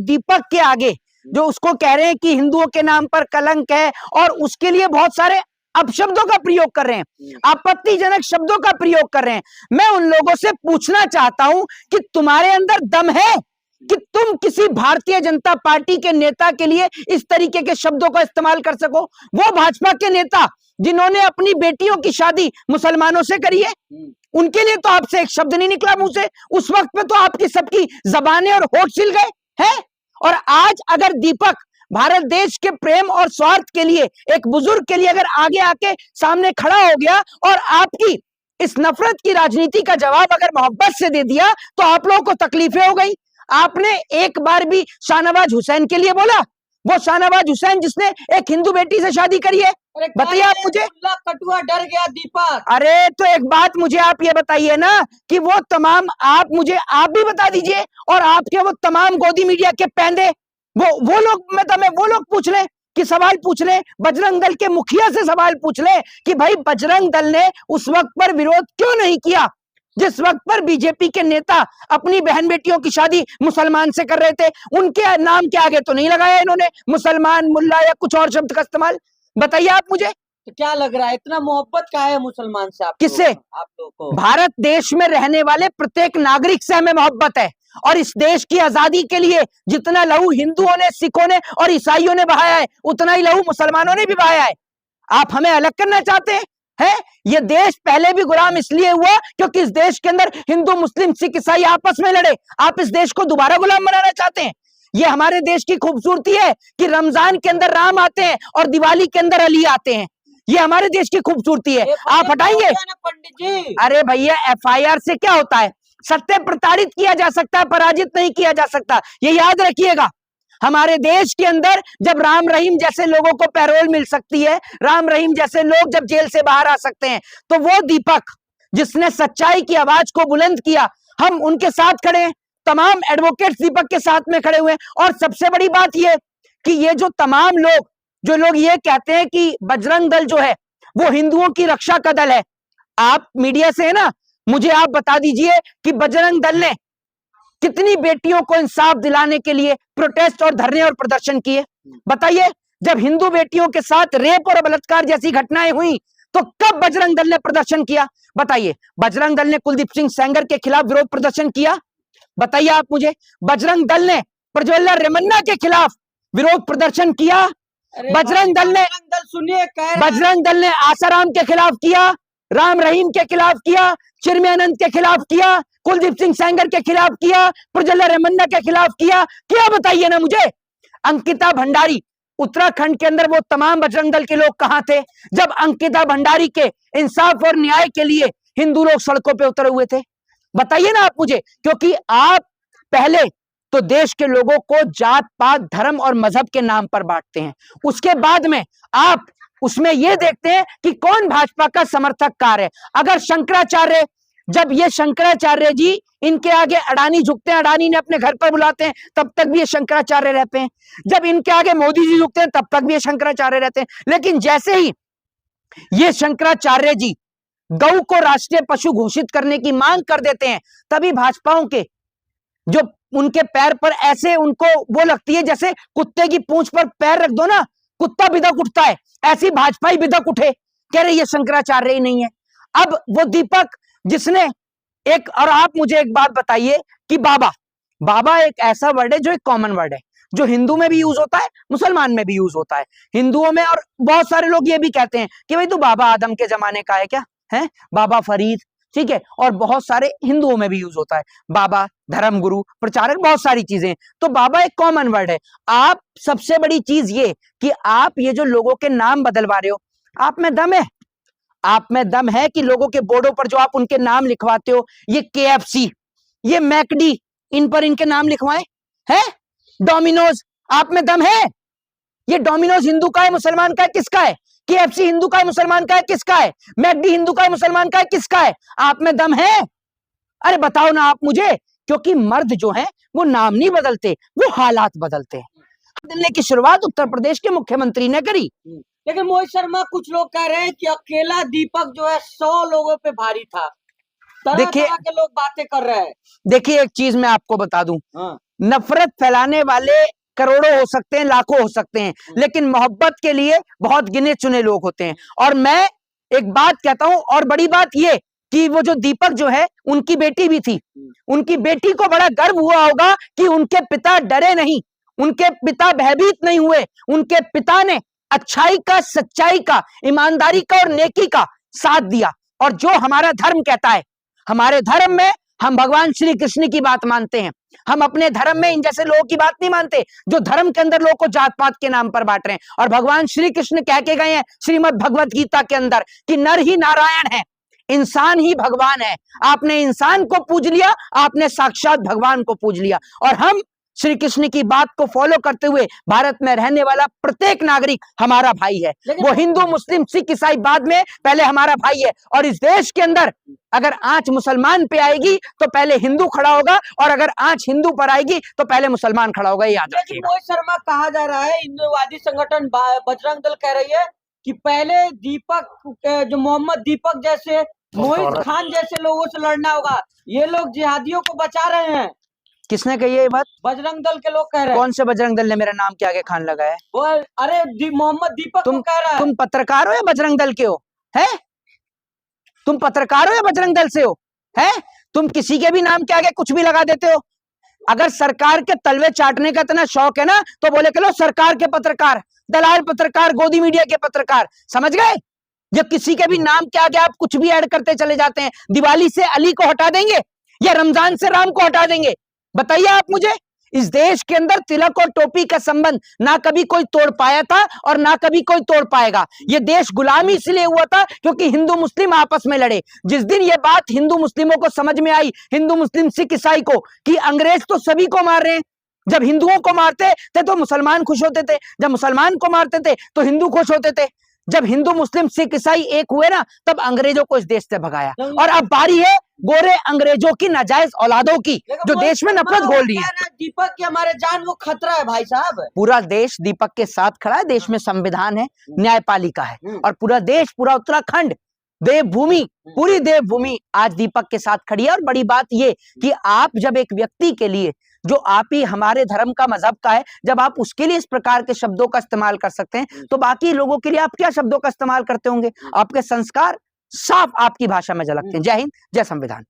दीपक के आगे जो उसको कह रहे हैं कि हिंदुओं के नाम पर कलंक है और उसके लिए बहुत सारे अपशब्दों का प्रयोग कर रहे हैं, आपत्तिजनक शब्दों का प्रयोग कर रहे हैं, मैं उन लोगों से पूछना चाहता हूं कि तुम्हारे अंदर दम है कि तुम किसी भारतीय जनता पार्टी के नेता के लिए इस तरीके के शब्दों का इस्तेमाल कर सको? वो भाजपा के नेता जिन्होंने अपनी बेटियों की शादी मुसलमानों से करी है, उनके लिए तो आपसे एक शब्द नहीं निकला मुंह से। उस वक्त पे तो आपकी सबकी जबानें और होठ सिल गए हैं। और आज अगर दीपक भारत देश के प्रेम और स्वार्थ के लिए एक बुजुर्ग के लिए अगर आगे आके सामने खड़ा हो गया और आपकी इस नफरत की राजनीति का जवाब अगर मोहब्बत से दे दिया तो आप लोगों को तकलीफें हो गई। आपने एक बार भी शाहनवाज हुसैन के लिए बोला? वो शाहनवाज हुसैन जिसने एक हिंदू बेटी से शादी करी है, बताइए आप मुझे। कटुआ डर गया दीपक। अरे तो एक बात मुझे आप ये बताइए ना कि वो तमाम, आप मुझे आप भी बता दीजिए और आपके वो तमाम गोदी मीडिया के पैंदे वो लोग, मतलब वो लोग पूछ ले कि सवाल पूछ ले, बजरंग दल के मुखिया से सवाल पूछ ले कि भाई बजरंग दल ने उस वक्त पर विरोध क्यों नहीं किया जिस वक्त पर बीजेपी के नेता अपनी बहन बेटियों की शादी मुसलमान से कर रहे थे? उनके नाम के आगे तो नहीं लगाया इन्होंने मुसलमान, मुल्ला या कुछ और शब्द का इस्तेमाल। बताइए आप मुझे। तो क्या लग रहा है इतना मोहब्बत का है मुसलमान से? किससे? आप लोगों को। भारत देश में रहने वाले प्रत्येक नागरिक से हमें मोहब्बत है और इस देश की आजादी के लिए जितना लहू हिंदुओं ने, सिखों ने और ईसाइयों ने बहाया है उतना ही लहू मुसलमानों ने भी बहाया है। आप हमें अलग करना चाहते हैं? ये देश पहले भी गुलाम इसलिए हुआ क्योंकि इस देश के अंदर हिंदू, मुस्लिम, सिख, ईसाई आपस में लड़े। आप इस देश को दोबारा गुलाम बनाना चाहते हैं? ये हमारे देश की खूबसूरती है कि रमजान के अंदर राम आते हैं और दिवाली के अंदर अली आते हैं। ये हमारे देश की खूबसूरती है। आप हटाएंगे? पंडित जी, अरे भैया, एफआईआर से क्या होता है? सत्य प्रताड़ित किया जा सकता है, पराजित नहीं किया जा सकता। ये याद रखिएगा। हमारे देश के अंदर जब राम रहीम जैसे लोगों को पैरोल मिल सकती है, राम रहीम जैसे लोग जब जेल से बाहर आ सकते हैं, तो वो दीपक जिसने सच्चाई की आवाज को बुलंद किया, हम उनके साथ खड़े हैं। तमाम एडवोकेट्स दीपक के साथ में खड़े हुए हैं। और सबसे बड़ी बात ये कि ये जो तमाम लोग, जो लोग ये कहते हैं कि बजरंग दल जो है वो हिंदुओं की रक्षा का दल है, आप मीडिया से है ना, मुझे आप बता दीजिए कि बजरंग दल ने कितनी बेटियों को इंसाफ दिलाने के लिए प्रोटेस्ट और धरने और प्रदर्शन किए? बताइए। जब हिंदू बेटियों के साथ रेप और बलात्कार जैसी घटनाएं हुई तो कब बजरंग दल ने प्रदर्शन किया? बताइए। बजरंग दल ने कुलदीप सिंह सेंगर के खिलाफ विरोध प्रदर्शन किया? बताइए आप मुझे। बजरंग दल ने प्रज्वला रेमन्ना के खिलाफ विरोध प्रदर्शन किया? बजरंग दल ने, सुनिए, बजरंग दल ने आसाराम के खिलाफ किया, राम रहीम के खिलाफ किया, चिन्मयानंद के खिलाफ किया, कुलदीप सिंह सेंगर के खिलाफ किया, प्रज्वला रेमन्ना के खिलाफ किया? क्या बताइए ना मुझे। अंकिता भंडारी, उत्तराखंड के अंदर वो तमाम बजरंग दल के लोग कहां थे जब अंकिता भंडारी के इंसाफ और न्याय के लिए हिंदू लोग सड़कों पे उतरे हुए थे? बताइए ना आप मुझे। क्योंकि आप पहले तो देश के लोगों को जात पात, धर्म और मजहब के नाम पर बांटते हैं, उसके बाद में आप उसमें यह देखते हैं कि कौन भाजपा का समर्थक कार है। अगर शंकराचार्य, जब ये शंकराचार्य जी, इनके आगे अडानी झुकते हैं, अडानी ने अपने घर पर बुलाते हैं, तब तक भी ये शंकराचार्य रहते हैं। जब इनके आगे मोदी जी झुकते हैं तब तक भी ये शंकराचार्य रहते हैं। लेकिन जैसे ही ये शंकराचार्य जी गौ को राष्ट्रीय पशु घोषित करने की मांग कर देते हैं, तभी भाजपाओं के जो उनके पैर पर ऐसे उनको वो लगती है जैसे कुत्ते की पूंछ पर पैर रख दो ना, कुत्ता बिदक उठता है, ऐसी भाजपाई बिदक उठे, कह रहे ये शंकराचार्य ही नहीं है। अब वो दीपक जिसने एक, और आप मुझे एक बात बताइए कि बाबा, बाबा एक ऐसा वर्ड है जो एक कॉमन वर्ड है, जो हिंदू में भी यूज होता है, मुसलमान में भी यूज होता है, हिंदुओं में। और बहुत सारे लोग ये भी कहते हैं कि भाई तू बाबा आदम के जमाने का है क्या, है बाबा फरीद, ठीक है। और बहुत सारे हिंदुओं में भी यूज होता है, बाबा, धर्मगुरु, प्रचारक, बहुत सारी चीजें। तो बाबा एक कॉमन वर्ड है। आप सबसे बड़ी चीज ये कि आप ये जो लोगों के नाम बदलवा रहे हो, आप में दम है? आप में दम है कि लोगों के बोर्डों पर जो आप उनके नाम लिखवाते हो, ये केएफसी, ये मैकडी, इन पर इनके नाम लिखवाएं हैं? डोमिनोज, आप में दम है? ये डोमिनोज हिंदू का है, मुसलमान का है, किसका है? केएफसी हिंदू का है, मुसलमान का है, किसका है? मैकडी हिंदू का है, मुसलमान का है, किसका है? आप में दम है? अरे बताओ ना आप मुझे। क्योंकि मर्द जो है वो नाम नहीं बदलते, वो हालात बदलते हैं। बदलने की शुरुआत उत्तर प्रदेश के मुख्यमंत्री ने करी। लेकिन मोहित शर्मा, कुछ लोग कह रहे हैं कि अकेला दीपक जो है 100 लोगों पे भारी था। तरह देखिए, तरह के लोग बातें कर रहे हैं। देखिए एक चीज मैं आपको बता दूं, नफरत फैलाने वाले करोड़ों हो सकते हैं, लाखों हो सकते हैं, लेकिन मोहब्बत के लिए बहुत गिने चुने लोग होते हैं। और मैं एक बात कहता हूं, और बड़ी बात ये कि वो जो दीपक जो है उनकी बेटी भी थी, उनकी बेटी को बड़ा गर्व हुआ होगा कि उनके पिता डरे नहीं, उनके पिता भयभीत नहीं हुए, उनके पिता ने अच्छाई का, सच्चाई का, ईमानदारी का और नेकी का साथ दिया। और जो हमारा धर्म कहता है, हमारे धर्म में हम भगवान श्री कृष्ण की बात मानते हैं, हम अपने धर्म में इन जैसे लोगों की बात नहीं मानते जो धर्म के अंदर लोगों को जात पात के नाम पर बांट रहे हैं। और भगवान श्री कृष्ण कह के गए हैं श्रीमद् भगवत गीता के अंदर कि नर ही नारायण है, इंसान ही भगवान है। आपने इंसान को पूज लिया, आपने साक्षात भगवान को पूज लिया। और हम श्री कृष्ण की बात को फॉलो करते हुए भारत में रहने वाला प्रत्येक नागरिक हमारा भाई है। वो हिंदू, मुस्लिम, सिख, ईसाई बाद में, पहले हमारा भाई है। और इस देश के अंदर अगर आंच मुसलमान पे आएगी तो पहले हिंदू खड़ा होगा, और अगर आंच हिंदू पर आएगी तो पहले मुसलमान खड़ा होगा, याद रखिएगा। मोहित शर्मा कहा जा रहा है, हिंदूवादी संगठन बजरंग दल कह रही है कि पहले दीपक, जो मोहम्मद दीपक जैसे, मोहित खान जैसे लोगों से लड़ना होगा। ये लोग जिहादियों को बचा रहे हैं। किसने कही है ये बात? बजरंग दल के लोग कह रहे हैं। कौन से बजरंग दल ने मेरा नाम के आगे खान लगाया है? वो अरे मोहम्मद दीपक तुम कह रहा है। तुम पत्रकार हो या बजरंग दल के हो? है तुम पत्रकार हो या बजरंग दल से हो? है तुम किसी के भी नाम के आगे कुछ भी लगा देते हो। अगर सरकार के तलवे चाटने का इतना शौक है ना तो बोले के लो सरकार के पत्रकार, दलाल पत्रकार, गोदी मीडिया के पत्रकार, समझ गए? जब किसी के भी नाम के आगे आप कुछ भी ऐड करते चले जाते हैं, दिवाली से अली को हटा देंगे या रमजान से राम को हटा देंगे? बताइए आप मुझे। इस देश के अंदर तिलक और टोपी का संबंध ना कभी कोई तोड़ पाया था और ना कभी कोई तोड़ पाएगा। ये देश गुलामी इसलिए हुआ था क्योंकि हिंदू मुस्लिम आपस में लड़े। जिस दिन ये बात हिंदू मुस्लिमों को समझ में आई, हिंदू मुस्लिम सिख ईसाई को, कि अंग्रेज तो सभी को मार रहे हैं, जब हिंदुओं को मारते थे तो मुसलमान खुश होते थे, जब मुसलमान को मारते थे तो हिंदू खुश होते थे, जब हिंदू मुस्लिम सिख ईसाई एक हुए ना तब अंग्रेजों को इस देश से भगाया। और अब बारी है गोरे अंग्रेजों की नाजायज औलादों की जो देश में नफरत घोल रही है। दीपक की हमारे जान वो खतरा है भाई साहब। पूरा देश दीपक के साथ खड़ा है। देश में संविधान है, न्यायपालिका है, और पूरा देश, पूरा उत्तराखंड, देवभूमि, पूरी देवभूमि आज दीपक के साथ खड़ी है। और बड़ी बात ये कि आप जब एक व्यक्ति के लिए जो आप ही हमारे धर्म का, मजहब का है, जब आप उसके लिए इस प्रकार के शब्दों का इस्तेमाल कर सकते हैं तो बाकी लोगों के लिए आप क्या शब्दों का इस्तेमाल करते होंगे? आपके संस्कार साफ आपकी भाषा में झलकते हैं। जय हिंद, जय संविधान।